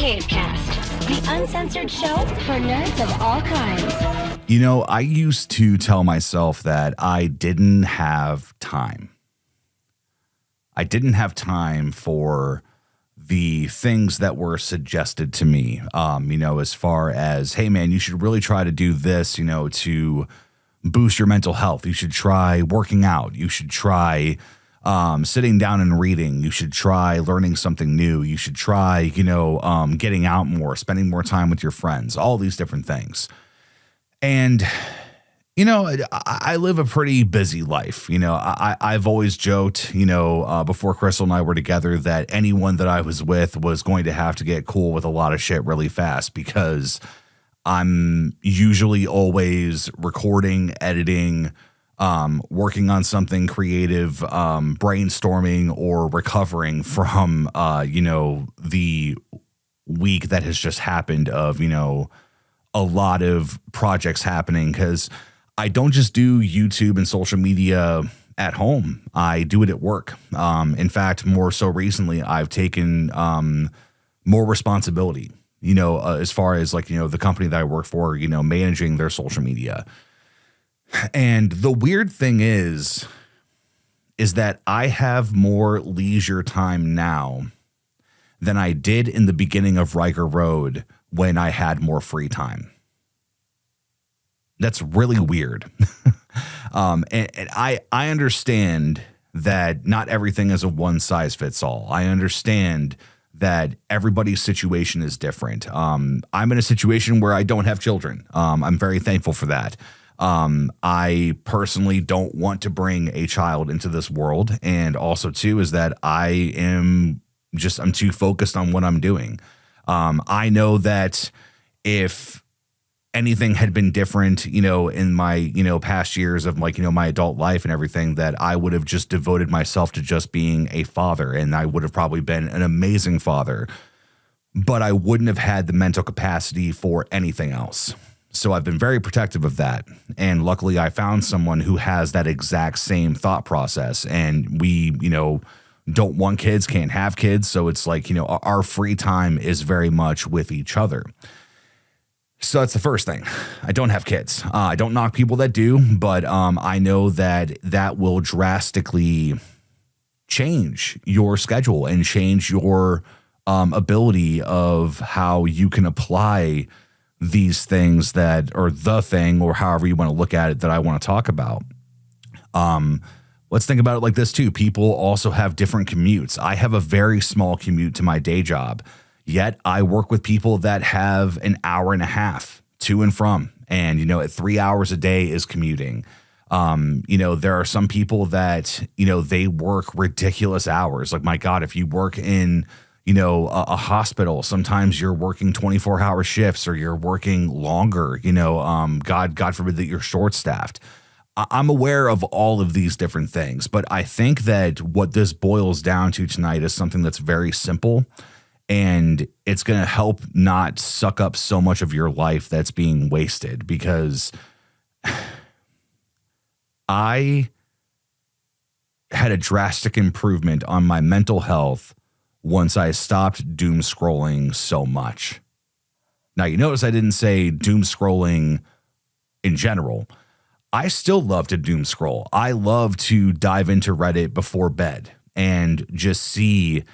Cavecast, the uncensored show for nerds of all kinds. You know, I used to tell myself that I didn't have time. I didn't have time for the things that were suggested to me, as far as, hey, man, you should really try to do this, to boost your mental health. You should try working out. You should try sitting down and reading. You should try learning something new. You should try, getting out more, spending more time with your friends, all these different things. And, I live a pretty busy life. I've always joked, before Crystal and I were together, that anyone that I was with was going to have to get cool with a lot of shit really fast, because I'm usually always recording, editing, working on something creative, brainstorming, or recovering from, the week that has just happened of, a lot of projects happening, because I don't just do YouTube and social media at home. I do it at work. In fact, more so recently, I've taken more responsibility, as far as the company that I work for, managing their social media. And the weird thing is that I have more leisure time now than I did in the beginning of Riker Road when I had more free time. That's really weird. And I understand that not everything is a one size fits all. I understand that everybody's situation is different. I'm in a situation where I don't have children. I'm very thankful for that. I personally don't want to bring a child into this world. And also too, is that I'm too focused on what I'm doing. I know that if anything had been different, in my, past years of my adult life and everything, that I would have just devoted myself to just being a father, and I would have probably been an amazing father, but I wouldn't have had the mental capacity for anything else. So I've been very protective of that. And luckily I found someone who has that exact same thought process, and we, don't want kids, can't have kids. So it's our free time is very much with each other. So that's the first thing. I don't have kids. I don't knock people that do, but I know that will drastically change your schedule and change your ability of how you can apply these things or the thing, or however you want to look at it, that I want to talk about. Let's think about it like this too. People also have different commutes. I have a very small commute to my day job. Yet I work with people that have an hour and a half to and from, and, at 3 hours a day is commuting. There are some people that, they work ridiculous hours. Like, my God, if you work in, a hospital, sometimes you're working 24-hour shifts, or you're working longer, God forbid that you're short staffed. I'm aware of all of these different things, but I think that what this boils down to tonight is something that's very simple. And it's going to help not suck up so much of your life that's being wasted, because I had a drastic improvement on my mental health once I stopped doom scrolling so much. Now, you notice I didn't say doom scrolling in general. I still love to doom scroll. I love to dive into Reddit before bed and just see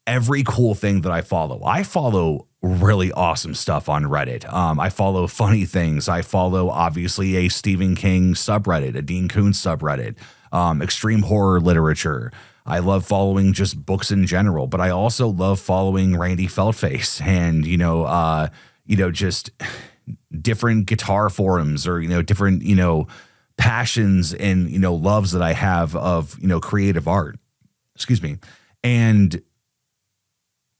every cool thing that I follow. I follow really awesome stuff on Reddit. I follow funny things. I follow, obviously, a Stephen King subreddit, a Dean Koontz subreddit, extreme horror literature. I love following just books in general, but I also love following Randy Feldface and, just different guitar forums, or, different, passions and, loves that I have of, creative art. Excuse me. And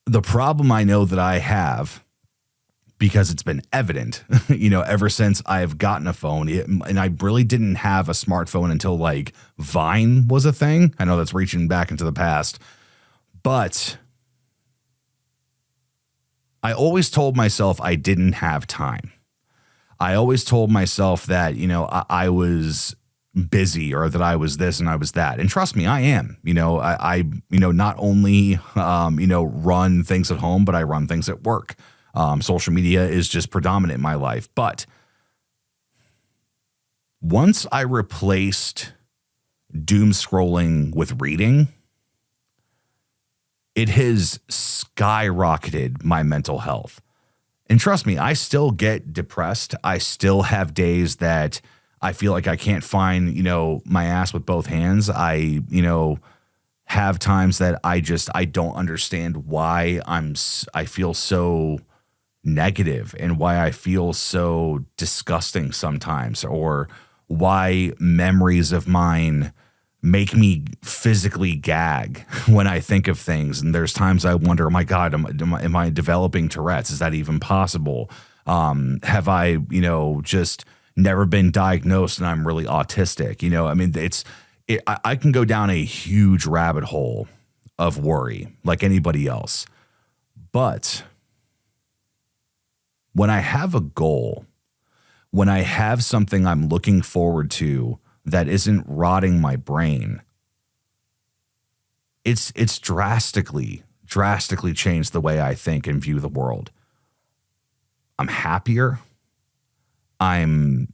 the problem I know that I have, because it's been evident, ever since I've gotten a phone, and I really didn't have a smartphone until Vine was a thing. I know that's reaching back into the past, but I always told myself I didn't have time. I always told myself that, I was busy or that I was this and I was that. And trust me, I am. I not only run things at home, but I run things at work. Social media is just predominant in my life. But once I replaced doom scrolling with reading, it has skyrocketed my mental health. And trust me, I still get depressed. I still have days that I feel like I can't find, my ass with both hands. I have times that I don't understand why I feel so negative and why I feel so disgusting sometimes, or why memories of mine make me physically gag when I think of things. And there's times I wonder, oh my God, am I developing Tourette's? Is that even possible? Have I, just never been diagnosed and I'm really autistic? I can go down a huge rabbit hole of worry like anybody else. But when I have a goal, when I have something I'm looking forward to that isn't rotting my brain, it's drastically changed the way I think and view the world. I'm happier. I'm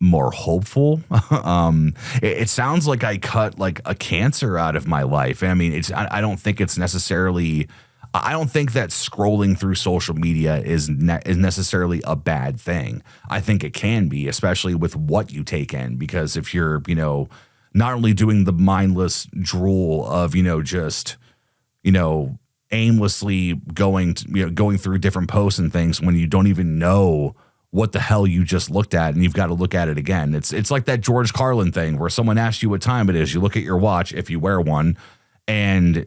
more hopeful. It sounds like I cut like a cancer out of my life. I mean, I don't think it's necessarily. I don't think that scrolling through social media is necessarily a bad thing. I think it can be, especially with what you take in, because if you're, not only doing the mindless drool of, just, aimlessly going through different posts and things when you don't even know what the hell you just looked at, and you've got to look at it again. It's like that George Carlin thing where someone asks you what time it is. You look at your watch if you wear one, and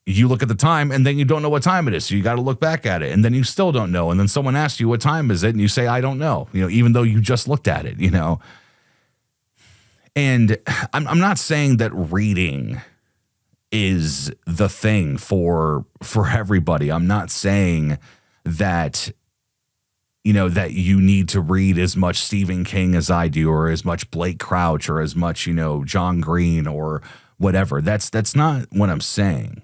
you look at the time, and then you don't know what time it is. So you got to look back at it, and then you still don't know. And then someone asks you what time is it, and you say, I don't know, even though you just looked at it, And I'm not saying that reading is the thing for everybody. I'm not saying that, that you need to read as much Stephen King as I do, or as much Blake Crouch, or as much, John Green, or whatever. That's not what I'm saying.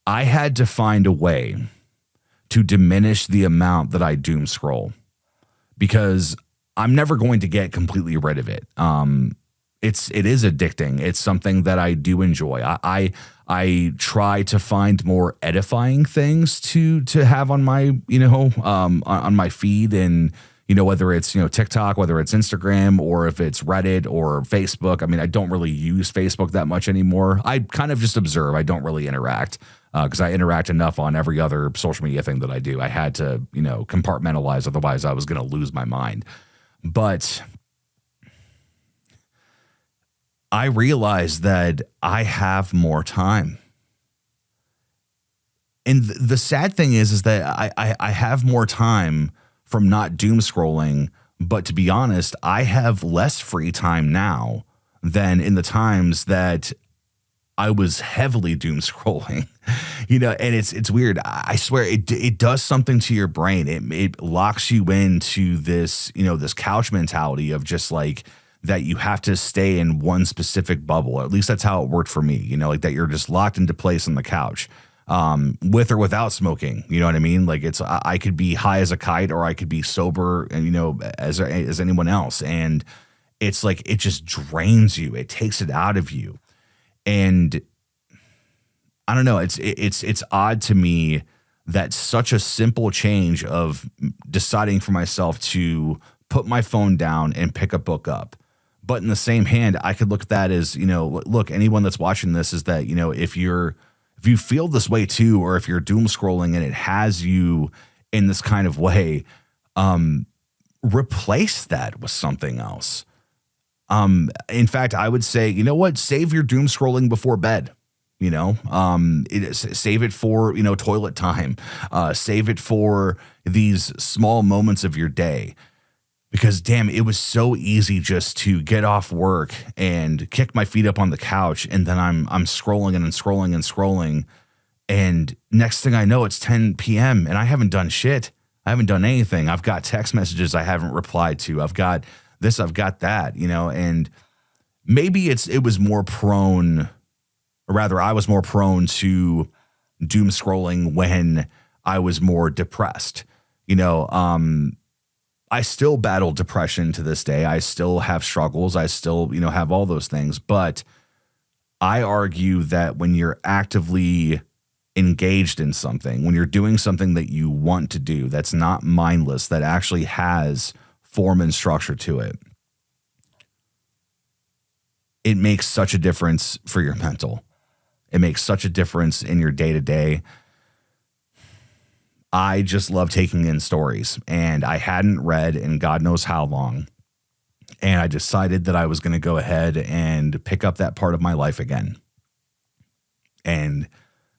I had to find a way to diminish the amount that I doom scroll, because I'm never going to get completely rid of it. It is addicting. It's something that I do enjoy. I try to find more edifying things to have on my, on my feed, and, whether it's, TikTok, whether it's Instagram, or if it's Reddit or Facebook. I mean, I don't really use Facebook that much anymore. I kind of just observe. I don't really interact, because I interact enough on every other social media thing that I do. I had to, compartmentalize. Otherwise I was going to lose my mind. But I realized that I have more time. And the sad thing is that I have more time from not doom scrolling. But to be honest, I have less free time now than in the times that I was heavily doom scrolling, and it's weird. I swear it does something to your brain. It locks you into this, this couch mentality of just like that you have to stay in one specific bubble. At least that's how it worked for me, like that you're just locked into place on the couch, with or without smoking. You know what I mean? Like I could be high as a kite, or I could be sober and, as anyone else. And it's like, it just drains you. It takes it out of you. And I don't know, it's odd to me that such a simple change of deciding for myself to put my phone down and pick a book up. But in the same hand, I could look at that as, look, anyone that's watching this is that, if you feel this way too, or if you're doom scrolling and it has you in this kind of way, replace that with something else. In fact, I would say, what? Save your doom scrolling before bed. Save it for, toilet time. Save it for these small moments of your day. Because damn, it was so easy just to get off work and kick my feet up on the couch, and then I'm scrolling and scrolling and scrolling, and next thing I know, it's 10 p.m. and I haven't done shit. I haven't done anything. I've got text messages I haven't replied to. I've got this, I've got that, and maybe it was more prone, or rather I was more prone to doom scrolling when I was more depressed. I still battle depression to this day. I still have struggles. I still, have all those things. But I argue that when you're actively engaged in something, when you're doing something that you want to do, that's not mindless, that actually has form and structure to it, it makes such a difference for your mental. It makes such a difference in your day-to-day. I just love taking in stories, and I hadn't read in God knows how long. And I decided that I was going to go ahead and pick up that part of my life again. And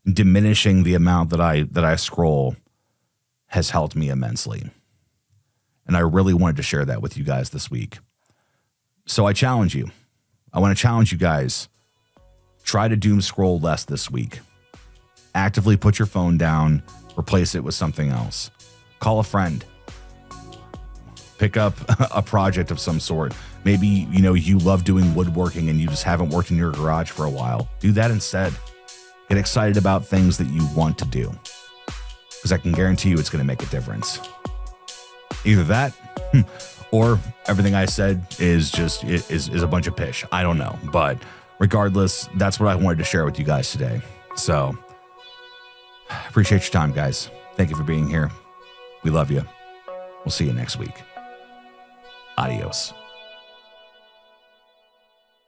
diminishing the amount that I scroll has helped me immensely. And I really wanted to share that with you guys this week. So I challenge you. I want to challenge you guys. Try to doom scroll less this week. Actively put your phone down. Replace it with something else. Call a friend. Pick up a project of some sort. Maybe, you love doing woodworking and you just haven't worked in your garage for a while. Do that instead. Get excited about things that you want to do, because I can guarantee you it's going to make a difference. Either that or everything I said is just is a bunch of pish. I don't know. But regardless, that's what I wanted to share with you guys today. So appreciate your time, guys. Thank you for being here. We love you. We'll see you next week. Adios.